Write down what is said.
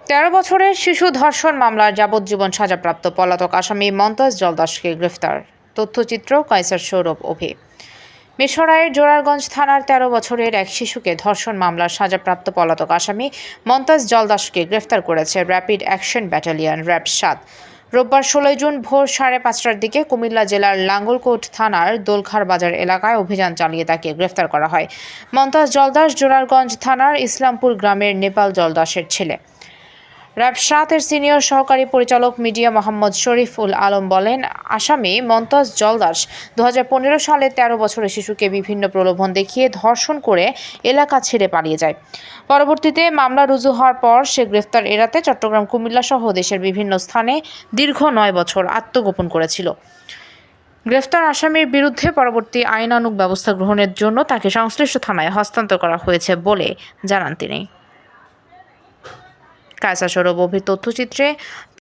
13 বছরের শিশু ধর্ষণ মামলার যাবজ্জীবন সাজাপ্রাপ্ত পলাতক আসামি মমতাজ জলদাসকে গ্রেফতার। তথ্যচিত্র কায়সার সৌরভ অভি। মিরসরাইয়ের জোরারগঞ্জ থানার 13 বছরের এক শিশুকে ধর্ষণ মামলার সাজাপ্রাপ্ত পলাতক আসামি মমতাজ জলদাসকে গ্রেফতার করেছে র্যাপিড অ্যাকশন ব্যাটালিয়ন র্যাব ৭। রোববার 16 জুন ভোর 5:30টার দিকে কুমিল্লা জেলার লাঙ্গলকোট থানার দোলখার বাজার এলাকায় অভিযান চালিয়ে তাকে গ্রেফতার করা হয়। মমতাজ জলদাস জোরারগঞ্জ থানার ইসলামপুর গ্রামের নেপাল জলদাসের ছেলে। র্যাব ৭-এর সিনিয়র সহকারী পরিচালক মিডিয়া মোহাম্মদ শরীফুল আলম বলেন, আসামি মমতাজ জলদাস 2015 সালে 13 বছরের শিশুকে বিভিন্ন প্রলোভন দেখিয়ে ধর্ষণ করে এলাকা ছেড়ে পালিয়ে যায়। পরবর্তীতে মামলা রুজু হওয়ার পর সে গ্রেফতার এড়াতে চট্টগ্রাম, কুমিল্লা সহ দেশের বিভিন্ন স্থানে দীর্ঘ 9 বছর আত্মগোপন করেছিল। গ্রেফতার আসামির বিরুদ্ধে পরবর্তী আইনানুগ ব্যবস্থা গ্রহণের জন্য তাকে সংশ্লিষ্ট থানায় হস্তান্তর করা হয়েছে বলে জানান তিনি। কায়সার সৌরভ অভির তথ্যচিত্রে